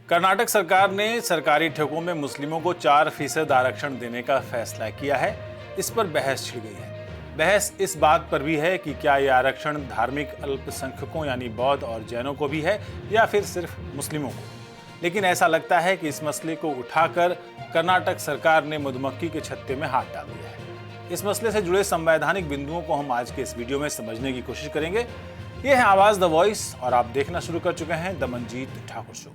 कर्नाटक सरकार ने सरकारी ठेकों में मुस्लिमों को 4% आरक्षण देने का फैसला किया है। इस पर बहस छिड़ गई है। बहस इस बात पर भी है कि क्या यह आरक्षण धार्मिक अल्पसंख्यकों यानी बौद्ध और जैनों को भी है या फिर सिर्फ मुस्लिमों को। लेकिन ऐसा लगता है कि इस मसले को उठाकर कर्नाटक सरकार ने मधुमक्खी के छत्ते में हाथ डाल दिया है। इस मसले से जुड़े संवैधानिक बिंदुओं को हम आज के इस वीडियो में समझने की कोशिश करेंगे। यह है आवाज द वॉइस और आप देखना शुरू कर चुके हैं the Manjeet Thakur show.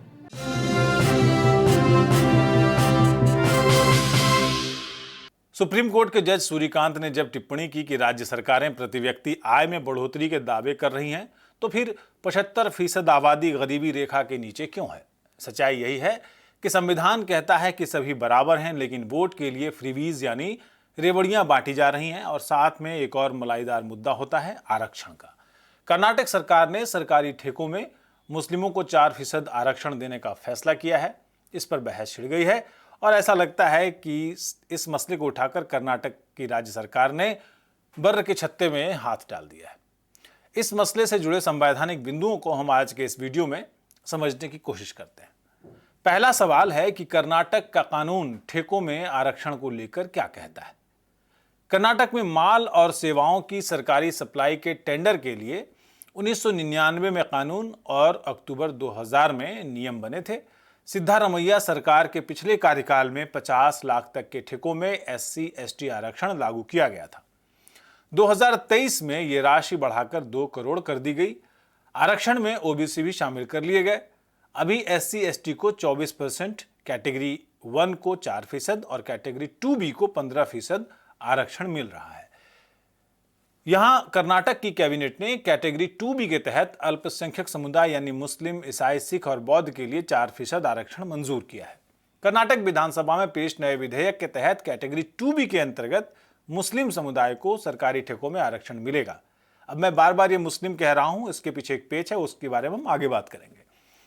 Supreme court के जज सूर्यकांत ने जब टिप्पणी की कि राज्य सरकारें प्रति व्यक्ति आय में बढ़ोतरी के दावे कर रही हैं, तो फिर 75% आबादी गरीबी रेखा के नीचे क्यों है। सच्चाई यही है कि संविधान कहता है कि सभी बराबर हैं, लेकिन वोट के लिए फ्रीवीज यानी रेवड़ियां बांटी जा रही हैं और साथ में एक और मलाईदार मुद्दा होता है आरक्षण का। कर्नाटक सरकार ने सरकारी ठेकों में मुस्लिमों को 4% आरक्षण देने का फैसला किया है। इस पर बहस छिड़ गई है और ऐसा लगता है कि इस मसले को उठाकर कर्नाटक की राज्य सरकार ने बर्र के छत्ते में हाथ डाल दिया है। इस मसले से जुड़े संवैधानिक बिंदुओं को हम आज के इस वीडियो में समझने की कोशिश करते हैं। पहला सवाल है कि कर्नाटक का कानून ठेकों में आरक्षण को लेकर क्या कहता है। कर्नाटक में माल और सेवाओं की सरकारी सप्लाई के टेंडर के लिए 1999 में कानून और अक्टूबर 2000 में नियम बने थे। सिद्धारमैया सरकार के पिछले कार्यकाल में 50 लाख तक के ठेकों में SC/ST आरक्षण लागू किया गया था। 2023 में ये राशि बढ़ाकर 2 करोड़ कर दी गई। आरक्षण में OBC भी शामिल कर लिए गए। अभी SC/ST को 24%, कैटेगरी 1 को 4% और कैटेगरी 2B को 15% आरक्षण मिल रहा है। यहां कर्नाटक की कैबिनेट ने कैटेगरी 2B के तहत अल्पसंख्यक समुदाय यानी मुस्लिम, ईसाई, सिख और बौद्ध के लिए 4% आरक्षण मंजूर किया है। कर्नाटक विधानसभा में पेश नए विधेयक के तहत कैटेगरी 2B के अंतर्गत मुस्लिम समुदाय को सरकारी ठेकों में आरक्षण मिलेगा। अब मैं बार बार ये मुस्लिम कह रहा हूं, इसके पीछे एक पेच है, उसके बारे में हम आगे बात करेंगे।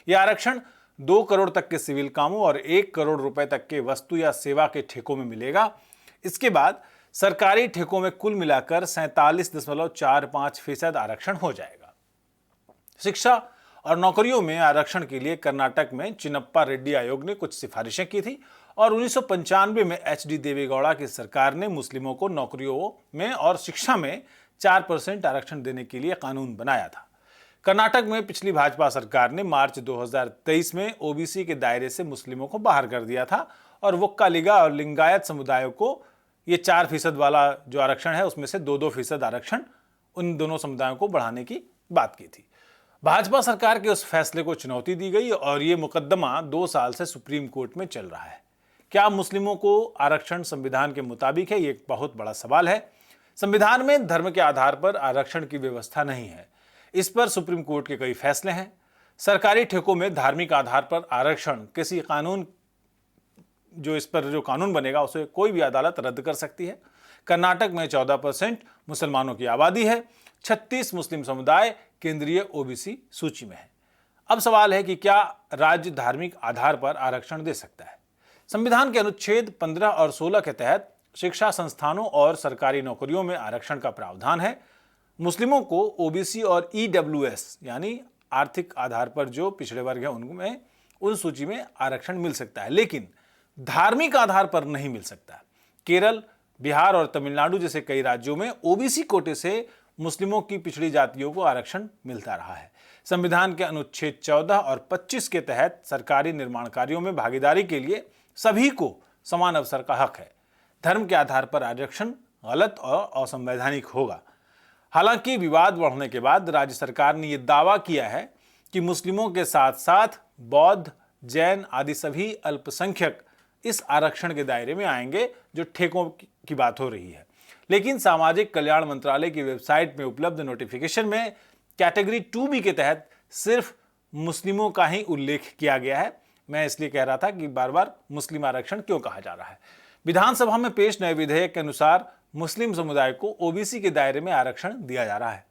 यह आरक्षण 2 करोड़ तक के सिविल कामों और 1 करोड़ रुपए तक के वस्तु या सेवा के ठेकों में मिलेगा। इसके बाद सरकारी ठेकों में कुल मिलाकर 47.45% आरक्षण हो जाएगा। शिक्षा और नौकरियों में आरक्षण के लिए कर्नाटक में चिन्नप्पा रेड्डी आयोग ने कुछ सिफारिशें की थी और 1995 में HD देवेगौड़ा की सरकार ने मुस्लिमों को नौकरियों में और शिक्षा में 4% आरक्षण देने के लिए कानून बनाया था। कर्नाटक में पिछली भाजपा सरकार ने मार्च 2023 में OBC के दायरे से मुस्लिमों को बाहर कर दिया था और वोक्कालिगा और लिंगायत समुदायों को ये 4% वाला जो आरक्षण है उसमें से 2% आरक्षण उन दोनों समुदायों को बढ़ाने की बात की थी। भाजपा सरकार के उस फैसले को चुनौती दी गई और ये मुकदमा 2 साल से सुप्रीम कोर्ट में चल रहा है। क्या मुस्लिमों को आरक्षण संविधान के मुताबिक है, ये एक बहुत बड़ा सवाल है। संविधान में धर्म के आधार पर आरक्षण की व्यवस्था नहीं है। इस पर सुप्रीम कोर्ट के कई फैसले हैं। सरकारी ठेकों में धार्मिक आधार पर आरक्षण किसी कानून इस पर जो कानून बनेगा उसे कोई भी अदालत रद्द कर सकती है। कर्नाटक में 14% मुसलमानों की आबादी है। 36 मुस्लिम समुदाय केंद्रीय OBC सूची में है। अब सवाल है कि क्या राज्य धार्मिक आधार पर आरक्षण दे सकता है। संविधान के अनुच्छेद 15 और 16 के तहत शिक्षा संस्थानों और सरकारी नौकरियों में आरक्षण का प्रावधान है। मुस्लिमों को OBC और EWS यानी आर्थिक आधार पर जो पिछड़े वर्ग है उनमें उन सूची में आरक्षण मिल सकता है, लेकिन धार्मिक आधार पर नहीं मिल सकता। केरल, बिहार और तमिलनाडु जैसे कई राज्यों में OBC कोटे से मुस्लिमों की पिछड़ी जातियों को आरक्षण मिलता रहा है। संविधान के अनुच्छेद 14 और 25 के तहत सरकारी निर्माण कार्यों में भागीदारी के लिए सभी को समान अवसर का हक है। धर्म के आधार पर आरक्षण गलत और असंवैधानिक होगा। हालांकि विवाद बढ़ने के बाद राज्य सरकार ने यह दावा किया है कि मुस्लिमों के साथ साथ बौद्ध, जैन आदि सभी अल्पसंख्यक इस आरक्षण के दायरे में आएंगे जो ठेकों की बात हो रही है। लेकिन सामाजिक कल्याण मंत्रालय की वेबसाइट में उपलब्ध नोटिफिकेशन में कैटेगरी 2B के तहत सिर्फ मुस्लिमों का ही उल्लेख किया गया है। मैं इसलिए कह रहा था कि बार बार मुस्लिम आरक्षण क्यों कहा जा रहा है। विधानसभा में पेश नए विधेयक के अनुसार मुस्लिम समुदाय को OBC के दायरे में आरक्षण दिया जा रहा है।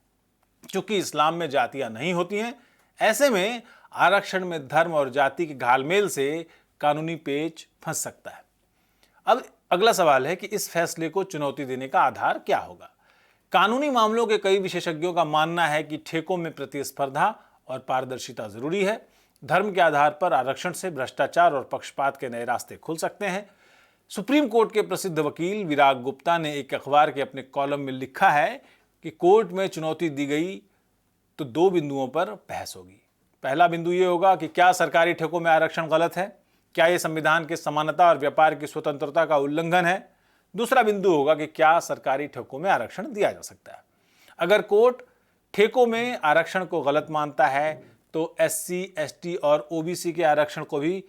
चूंकि इस्लाम में जातियां नहीं होती हैं, ऐसे में आरक्षण में धर्म और जाति के घालमेल से कानूनी पेच फंस सकता है। अब अगला सवाल है कि इस फैसले को चुनौती देने का आधार क्या होगा। कानूनी मामलों के कई विशेषज्ञों का मानना है कि ठेकों में प्रतिस्पर्धा और पारदर्शिता जरूरी है। धर्म के आधार पर आरक्षण से भ्रष्टाचार और पक्षपात के नए रास्ते खुल सकते हैं। सुप्रीम कोर्ट के प्रसिद्ध वकील विराग गुप्ता ने एक अखबार के अपने कॉलम में लिखा है कि कोर्ट में चुनौती दी गई तो 2 बिंदुओं पर बहस होगी। पहला बिंदु ये होगा कि क्या सरकारी ठेकों में आरक्षण गलत है, क्या यह संविधान की समानता और व्यापार की स्वतंत्रता का उल्लंघन है। दूसरा बिंदु होगा कि क्या सरकारी ठेकों में आरक्षण दिया जा सकता है। अगर कोर्ट ठेकों में आरक्षण को गलत मानता है तो SC, ST और OBC के आरक्षण को भी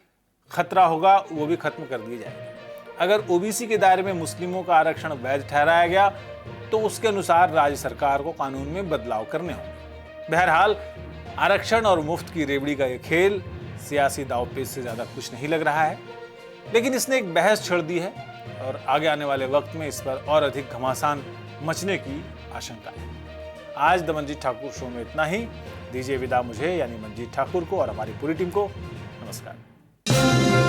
खतरा होगा, वो भी खत्म कर दिए जाएंगे। अगर OBC के दायरे में मुस्लिमों का आरक्षण वैध ठहराया गया तो उसके अनुसार राज्य सरकार को कानून में बदलाव करने होंगे। बहरहाल आरक्षण और मुफ्त की रेवड़ी का यह खेल सियासी दांवपेच से ज्यादा कुछ नहीं लग रहा है, लेकिन इसने एक बहस छेड़ दी है और आगे आने वाले वक्त में इस पर और अधिक घमासान मचने की आशंका है। आज द मंजीत ठाकुर शो में इतना ही। दीजिए विदा मुझे यानी मंजीत ठाकुर को और हमारी पूरी टीम को। नमस्कार।